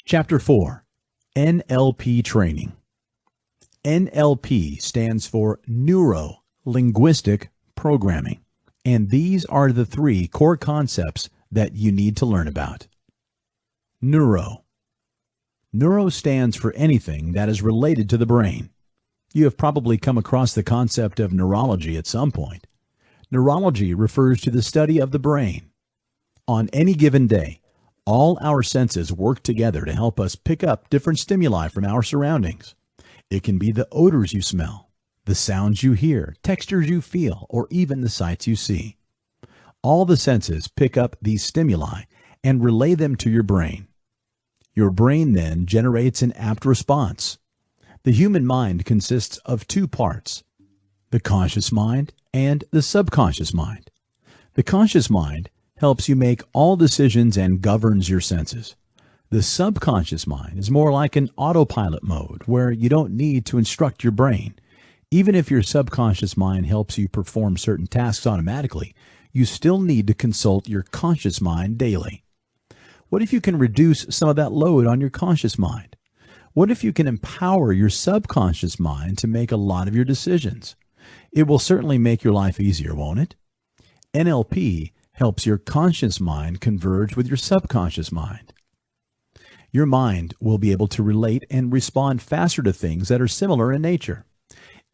Chapter 4, NLP Training. NLP stands for Neuro-Linguistic Programming, and these are the three core concepts that you need to learn about. Neuro. Neuro stands for anything that is related to the brain. You have probably come across the concept of neurology at some point. Neurology refers to the study of the brain. On any given day, all our senses work together to help us pick up different stimuli from our surroundings. It can be the odors you smell, the sounds you hear, textures you feel, or even the sights you see. All the senses pick up these stimuli and relay them to your brain. Your brain then generates an apt response. The human mind consists of two parts, the conscious mind and the subconscious mind. The conscious mind helps you make all decisions and governs your senses. The subconscious mind is more like an autopilot mode where you don't need to instruct your brain. Even if your subconscious mind helps you perform certain tasks automatically, you still need to consult your conscious mind daily. What if you can reduce some of that load on your conscious mind? What if you can empower your subconscious mind to make a lot of your decisions? It will certainly make your life easier, won't it? NLP helps your conscious mind converge with your subconscious mind. Your mind will be able to relate and respond faster to things that are similar in nature.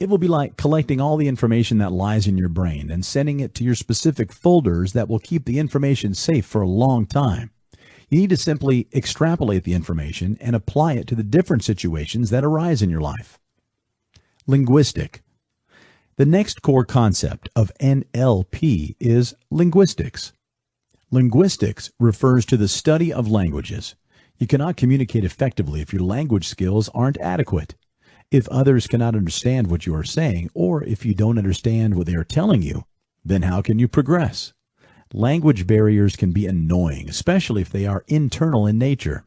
It will be like collecting all the information that lies in your brain and sending it to your specific folders that will keep the information safe for a long time. You need to simply extrapolate the information and apply it to the different situations that arise in your life. Linguistic. The next core concept of NLP is linguistics. Linguistics refers to the study of languages. You cannot communicate effectively if your language skills aren't adequate. If others cannot understand what you are saying, or if you don't understand what they are telling you, then how can you progress? Language barriers can be annoying, especially if they are internal in nature.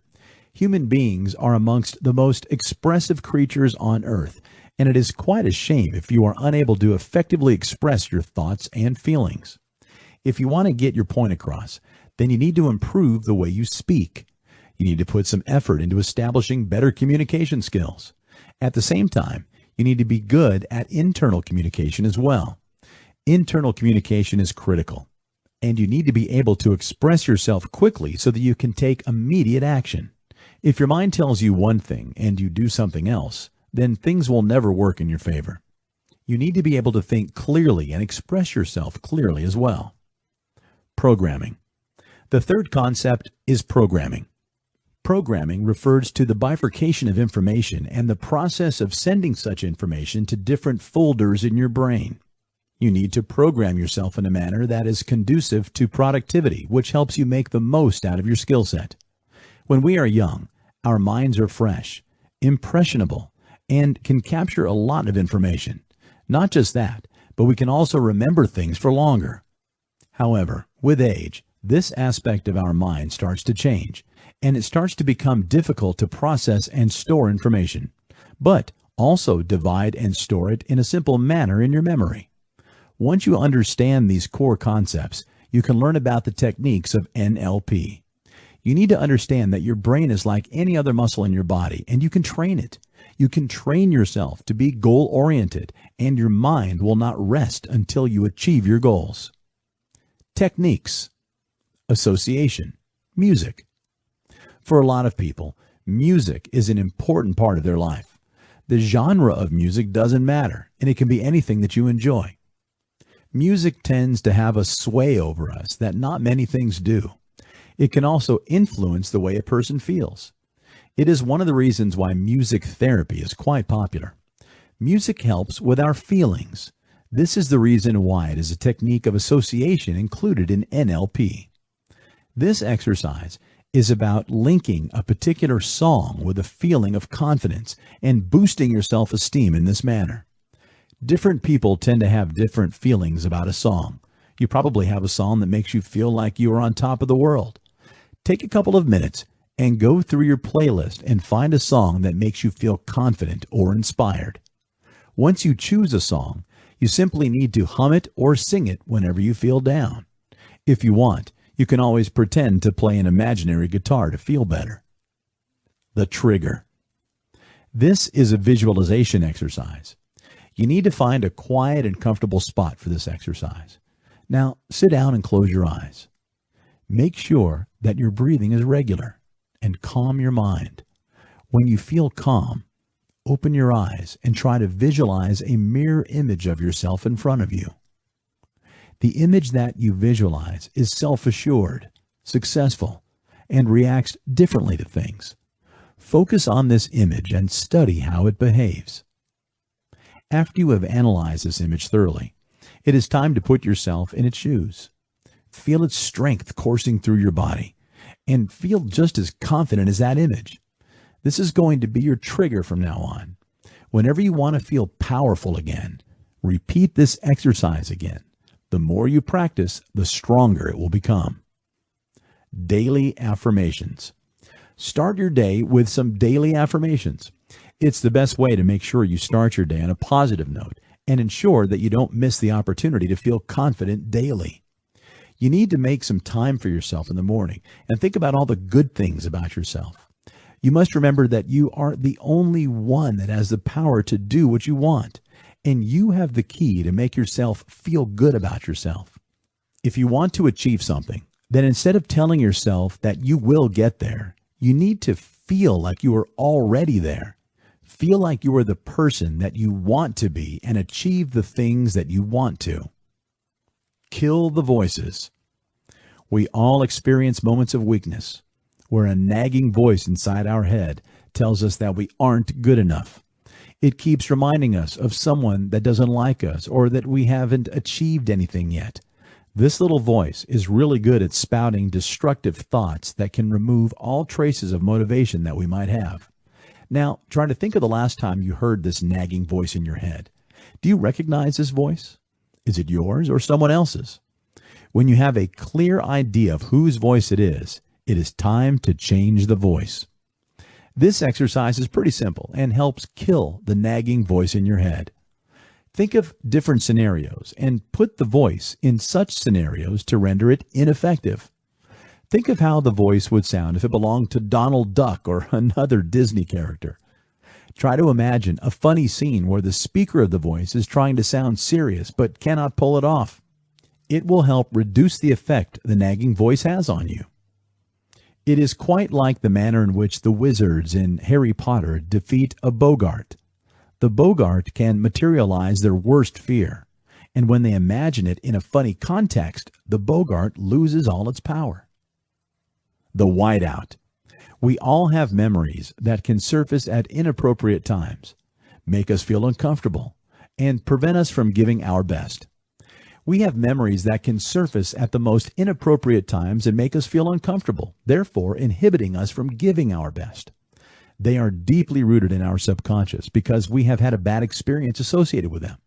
Human beings are amongst the most expressive creatures on earth, and it is quite a shame if you are unable to effectively express your thoughts and feelings. If you want to get your point across, then you need to improve the way you speak. You need to put some effort into establishing better communication skills. At the same time, you need to be good at internal communication as well. Internal communication is critical, and you need to be able to express yourself quickly so that you can take immediate action. If your mind tells you one thing and you do something else, then things will never work in your favor. You need to be able to think clearly and express yourself clearly as well. Programming. The third concept is programming. Programming refers to the bifurcation of information and the process of sending such information to different folders in your brain. You need to program yourself in a manner that is conducive to productivity, which helps you make the most out of your skill set. When we are young, our minds are fresh, impressionable, and can capture a lot of information. Not just that, but we can also remember things for longer. However, with age, this aspect of our mind starts to change, and it starts to become difficult to process and store information, but also divide and store it in a simple manner in your memory. Once you understand these core concepts, you can learn about the techniques of NLP. You need to understand that your brain is like any other muscle in your body, and you can train it. You can train yourself to be goal-oriented, and your mind will not rest until you achieve your goals. Techniques. Association. Music. For a lot of people, music is an important part of their life. The genre of music doesn't matter, and it can be anything that you enjoy. Music tends to have a sway over us that not many things do. It can also influence the way a person feels. It is one of the reasons why music therapy is quite popular. Music helps with our feelings. This is the reason why it is a technique of association included in NLP. This exercise is about linking a particular song with a feeling of confidence and boosting your self-esteem in this manner. Different people tend to have different feelings about a song. You probably have a song that makes you feel like you are on top of the world. Take a couple of minutes and go through your playlist and find a song that makes you feel confident or inspired. Once you choose a song, you simply need to hum it or sing it whenever you feel down. If you want, you can always pretend to play an imaginary guitar to feel better. the trigger. This is a visualization exercise. You need to find a quiet and comfortable spot for this exercise. Now, sit down and close your eyes. Make sure that your breathing is regular and calm your mind. When you feel calm, open your eyes and try to visualize a mirror image of yourself in front of you. The image that you visualize is self-assured, successful, and reacts differently to things. Focus on this image and study how it behaves. After you have analyzed this image thoroughly, it is time to put yourself in its shoes. Feel its strength coursing through your body and feel just as confident as that image. This is going to be your trigger from now on. Whenever you want to feel powerful again, repeat this exercise again. The more you practice, the stronger it will become. Daily affirmations. Start your day with some daily affirmations. It's the best way to make sure you start your day on a positive note and ensure that you don't miss the opportunity to feel confident daily. You need to make some time for yourself in the morning and think about all the good things about yourself. You must remember that you are the only one that has the power to do what you want, and you have the key to make yourself feel good about yourself. If you want to achieve something, then instead of telling yourself that you will get there, you need to feel like you are already there. Feel like you are the person that you want to be and achieve the things that you want to. Kill the voices. We all experience moments of weakness, where a nagging voice inside our head tells us that we aren't good enough. It keeps reminding us of someone that doesn't like us or that we haven't achieved anything yet. This little voice is really good at spouting destructive thoughts that can remove all traces of motivation that we might have. Now, try to think of the last time you heard this nagging voice in your head. Do you recognize this voice? Is it yours or someone else's? When you have a clear idea of whose voice it is time to change the voice. This exercise is pretty simple and helps kill the nagging voice in your head. Think of different scenarios and put the voice in such scenarios to render it ineffective. Think of how the voice would sound if it belonged to Donald Duck or another Disney character. Try to imagine a funny scene where the speaker of the voice is trying to sound serious but cannot pull it off. It will help reduce the effect the nagging voice has on you. It is quite like the manner in which the wizards in Harry Potter defeat a Boggart. The Boggart can materialize their worst fear, and when they imagine it in a funny context, the Boggart loses all its power. The whiteout. We all have memories that can surface at inappropriate times, make us feel uncomfortable, and prevent us from giving our best. We have memories that can surface at the most inappropriate times and make us feel uncomfortable, therefore inhibiting us from giving our best. They are deeply rooted in our subconscious because we have had a bad experience associated with them.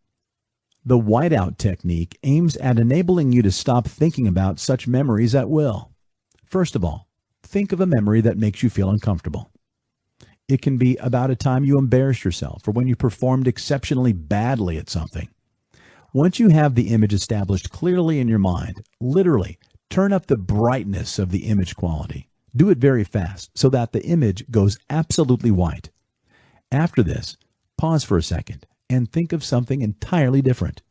The whiteout technique aims at enabling you to stop thinking about such memories at will. First of all, think of a memory that makes you feel uncomfortable. It can be about a time you embarrassed yourself or when you performed exceptionally badly at something. Once you have the image established clearly in your mind, literally turn up the brightness of the image quality. Do it very fast so that the image goes absolutely white. After this, pause for a second and think of something entirely different.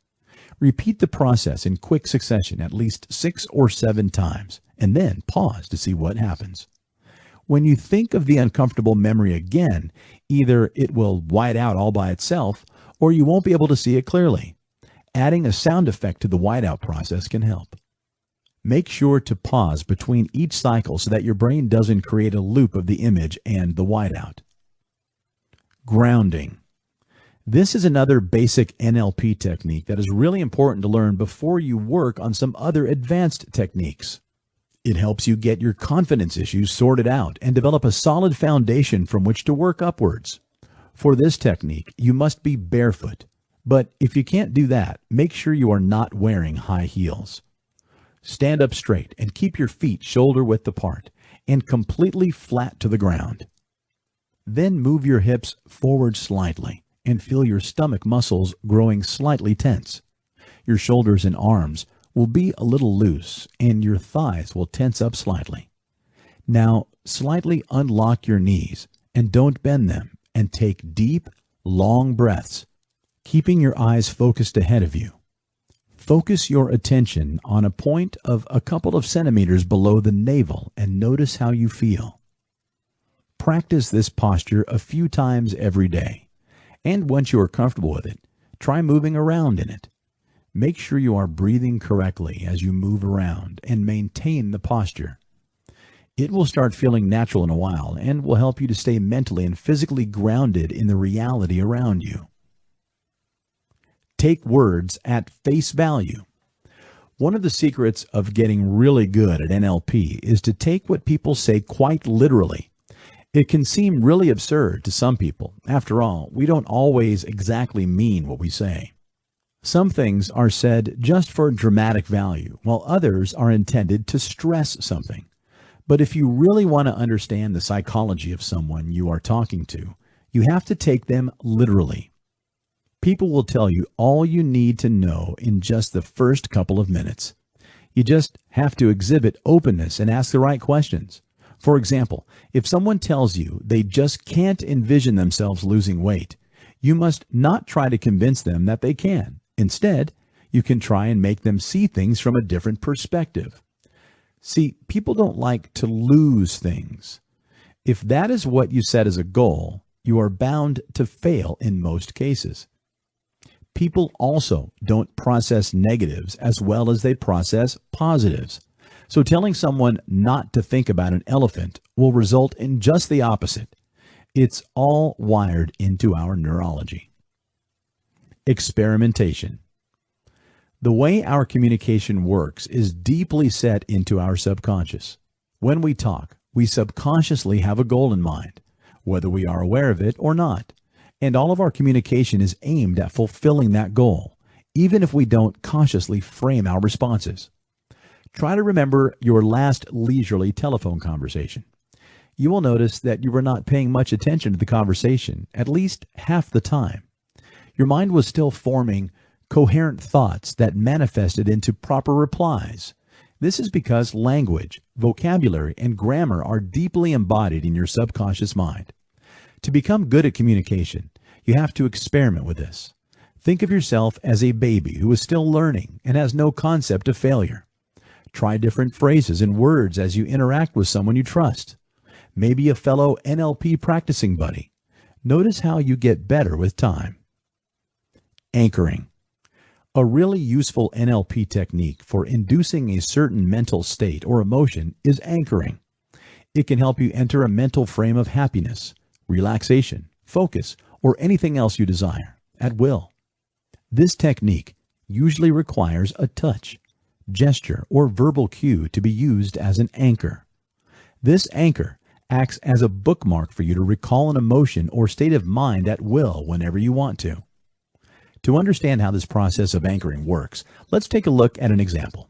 Repeat the process in quick succession at least 6 or 7 times, and then pause to see what happens. When you think of the uncomfortable memory again, either it will white out all by itself or you won't be able to see it clearly. Adding a sound effect to the whiteout process can help. Make sure to pause between each cycle so that your brain doesn't create a loop of the image and the whiteout. Grounding. This is another basic NLP technique that is really important to learn before you work on some other advanced techniques. It helps you get your confidence issues sorted out and develop a solid foundation from which to work upwards. For this technique, you must be barefoot. But if you can't do that, make sure you are not wearing high heels. Stand up straight and keep your feet shoulder width apart and completely flat to the ground. Then move your hips forward slightly and feel your stomach muscles growing slightly tense. Your shoulders and arms will be a little loose and your thighs will tense up slightly. Now, slightly unlock your knees and don't bend them, and take deep, long breaths, keeping your eyes focused ahead of you. Focus your attention on a point of a couple of centimeters below the navel and notice how you feel. Practice this posture a few times every day, and once you are comfortable with it, try moving around in it. Make sure you are breathing correctly as you move around and maintain the posture. It will start feeling natural in a while and will help you to stay mentally and physically grounded in the reality around you. Take words at face value. One of the secrets of getting really good at NLP is to take what people say quite literally. It can seem really absurd to some people. After all, we don't always exactly mean what we say. Some things are said just for dramatic value, while others are intended to stress something. But if you really want to understand the psychology of someone you are talking to, you have to take them literally. People will tell you all you need to know in just the first couple of minutes. You just have to exhibit openness and ask the right questions. For example, if someone tells you they just can't envision themselves losing weight, you must not try to convince them that they can. Instead, you can try and make them see things from a different perspective. See, people don't like to lose things. If that is what you set as a goal, you are bound to fail in most cases. People also don't process negatives as well as they process positives. So telling someone not to think about an elephant will result in just the opposite. It's all wired into our neurology. Experimentation. The way our communication works is deeply set into our subconscious. When we talk, we subconsciously have a goal in mind, whether we are aware of it or not. And all of our communication is aimed at fulfilling that goal, even if we don't consciously frame our responses. Try to remember your last leisurely telephone conversation. You will notice that you were not paying much attention to the conversation, at least half the time. Your mind was still forming coherent thoughts that manifested into proper replies. This is because language, vocabulary, and grammar are deeply embodied in your subconscious mind. To become good at communication, you have to experiment with this. Think of yourself as a baby who is still learning and has no concept of failure. Try different phrases and words as you interact with someone you trust. Maybe a fellow NLP practicing buddy. Notice how you get better with time. Anchoring. A really useful NLP technique for inducing a certain mental state or emotion is anchoring. It can help you enter a mental frame of happiness, relaxation, focus, or anything else you desire at will. This technique usually requires a touch, gesture, or verbal cue to be used as an anchor. This anchor acts as a bookmark for you to recall an emotion or state of mind at will whenever you want to. To understand how this process of anchoring works, let's take a look at an example.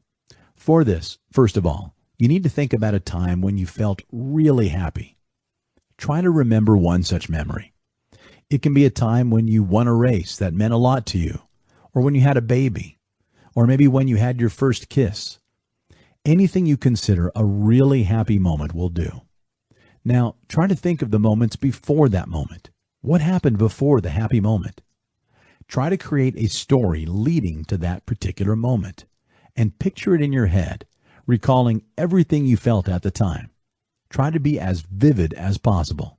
For this, first of all, you need to think about a time when you felt really happy. Try to remember one such memory. It can be a time when you won a race that meant a lot to you, or when you had a baby, or maybe when you had your first kiss. Anything you consider a really happy moment will do. Now, try to think of the moments before that moment. What happened before the happy moment? Try to create a story leading to that particular moment, and picture it in your head, recalling everything you felt at the time. Try to be as vivid as possible.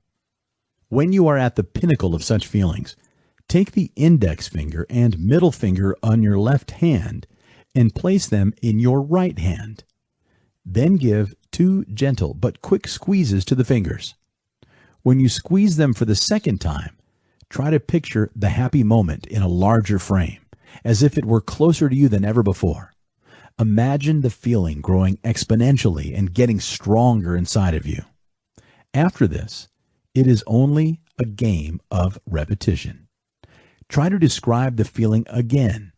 When you are at the pinnacle of such feelings, take the index finger and middle finger on your left hand and place them in your right hand. Then give 2 gentle but quick squeezes to the fingers. When you squeeze them for the second time, try to picture the happy moment in a larger frame, as if it were closer to you than ever before. Imagine the feeling growing exponentially and getting stronger inside of you. After this, it is only a game of repetition. Try to describe the feeling again,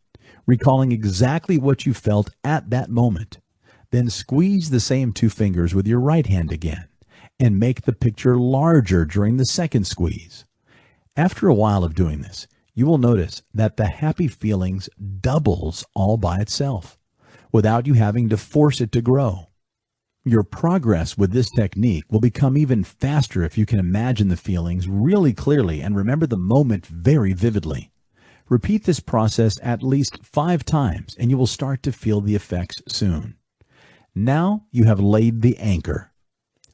recalling exactly what you felt at that moment. Then squeeze the same 2 fingers with your right hand again, and make the picture larger during the second squeeze. After a while of doing this, you will notice that the happy feelings doubles all by itself, without you having to force it to grow. Your progress with this technique will become even faster if you can imagine the feelings really clearly and remember the moment very vividly. Repeat this process at least 5 times and you will start to feel the effects soon. Now you have laid the anchor.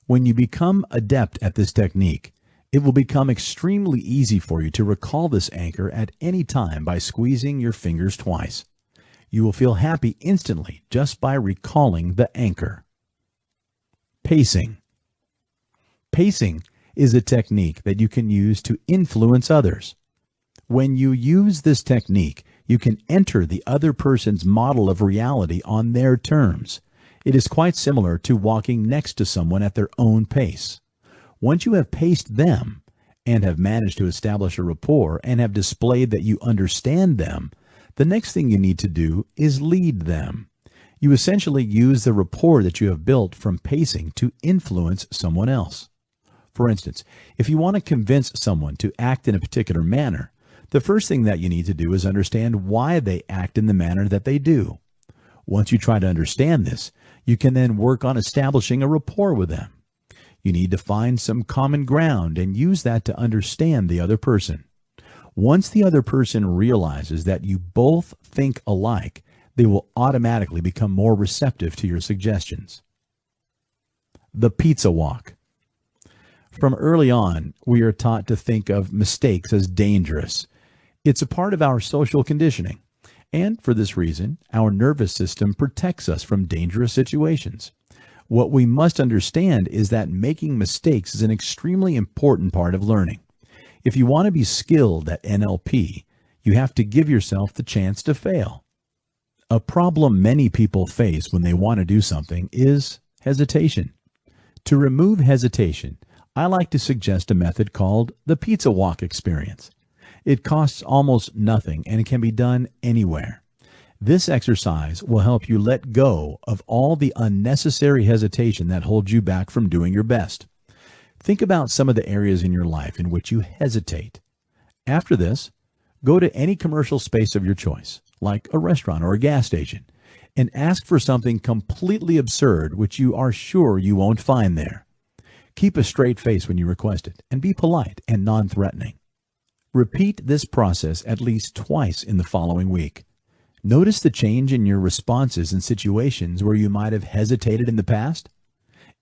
When you become adept at this technique, it will become extremely easy for you to recall this anchor at any time by squeezing your fingers twice. You will feel happy instantly just by recalling the anchor. Pacing. Pacing is a technique that you can use to influence others. When you use this technique, you can enter the other person's model of reality on their terms. It is quite similar to walking next to someone at their own pace. Once you have paced them and have managed to establish a rapport and have displayed that you understand them, the next thing you need to do is lead them. You essentially use the rapport that you have built from pacing to influence someone else. For instance, if you want to convince someone to act in a particular manner, the first thing that you need to do is understand why they act in the manner that they do. Once you try to understand this, you can then work on establishing a rapport with them. You need to find some common ground and use that to understand the other person. Once the other person realizes that you both think alike, they will automatically become more receptive to your suggestions. The pizza walk. From early on, we are taught to think of mistakes as dangerous. It's a part of our social conditioning, and for this reason, our nervous system protects us from dangerous situations. What we must understand is that making mistakes is an extremely important part of learning. If you want to be skilled at NLP, you have to give yourself the chance to fail. A problem many people face when they want to do something is hesitation. To remove hesitation, I like to suggest a method called the pizza walk experience. It costs almost nothing and it can be done anywhere. This exercise will help you let go of all the unnecessary hesitation that holds you back from doing your best. Think about some of the areas in your life in which you hesitate. After this, go to any commercial space of your choice, like a restaurant or a gas station, and ask for something completely absurd which you are sure you won't find there. Keep a straight face when you request it, and be polite and non-threatening. Repeat this process at least twice in the following week. Notice the change in your responses in situations where you might have hesitated in the past.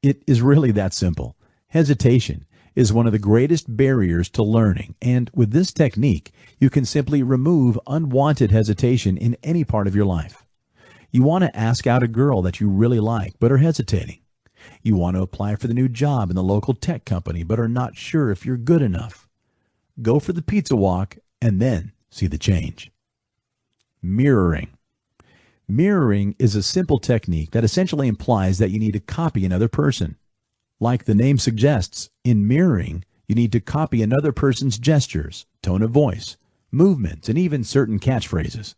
It is really that simple. Hesitation is one of the greatest barriers to learning, and with this technique, you can simply remove unwanted hesitation in any part of your life. You want to ask out a girl that you really like but are hesitating. You want to apply for the new job in the local tech company but are not sure if you're good enough. Go for the pizza walk and then see the change. Mirroring. Mirroring is a simple technique that essentially implies that you need to copy another person. Like the name suggests, in mirroring, you need to copy another person's gestures, tone of voice, movements, and even certain catchphrases.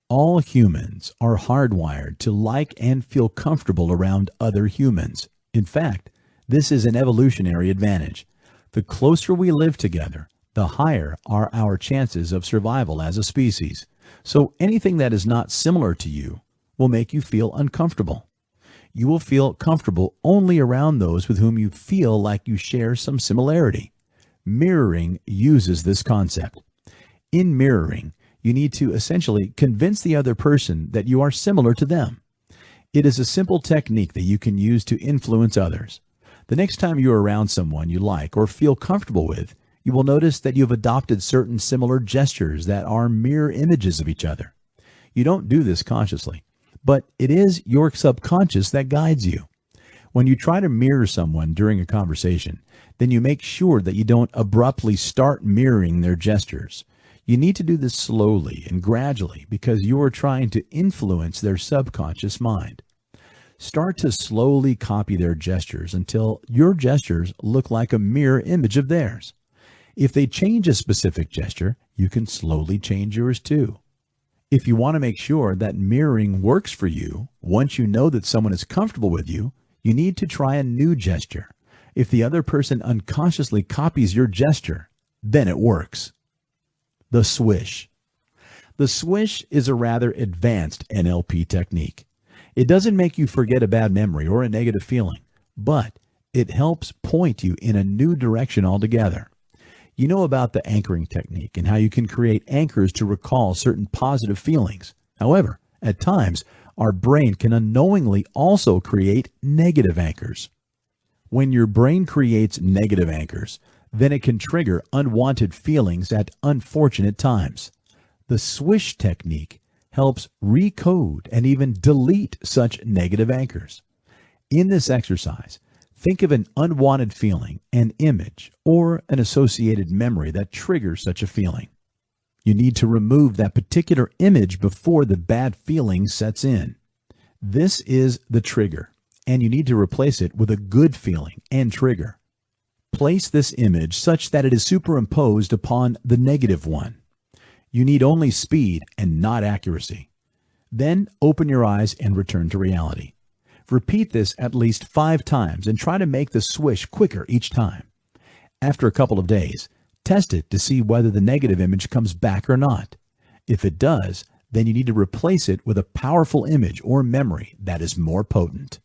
All humans are hardwired to like and feel comfortable around other humans. In fact, this is an evolutionary advantage. The closer we live together, the higher are our chances of survival as a species. So anything that is not similar to you will make you feel uncomfortable. You will feel comfortable only around those with whom you feel like you share some similarity. Mirroring uses this concept. In mirroring, you need to essentially convince the other person that you are similar to them. It is a simple technique that you can use to influence others. The next time you are around someone you like or feel comfortable with, you will notice that you have adopted certain similar gestures that are mirror images of each other. You don't do this consciously, but it is your subconscious that guides you. When you try to mirror someone during a conversation, then you make sure that you don't abruptly start mirroring their gestures. You need to do this slowly and gradually because you are trying to influence their subconscious mind. Start to slowly copy their gestures until your gestures look like a mirror image of theirs. If they change a specific gesture, you can slowly change yours too. If you want to make sure that mirroring works for you, once you know that someone is comfortable with you, you need to try a new gesture. If the other person unconsciously copies your gesture, then it works. The swish. The swish is a rather advanced NLP technique. It doesn't make you forget a bad memory or a negative feeling, but it helps point you in a new direction altogether. You know about the anchoring technique and how you can create anchors to recall certain positive feelings. However, at times, our brain can unknowingly also create negative anchors. When your brain creates negative anchors, then it can trigger unwanted feelings at unfortunate times. The swish technique helps recode and even delete such negative anchors. In this exercise, think of an unwanted feeling, an image, or an associated memory that triggers such a feeling. You need to remove that particular image before the bad feeling sets in. This is the trigger, and you need to replace it with a good feeling and trigger. Place this image such that it is superimposed upon the negative one. You need only speed and not accuracy. Then open your eyes and return to reality. Repeat this at least 5 times and try to make the swish quicker each time. After a couple of days, test it to see whether the negative image comes back or not. If it does, then you need to replace it with a powerful image or memory that is more potent.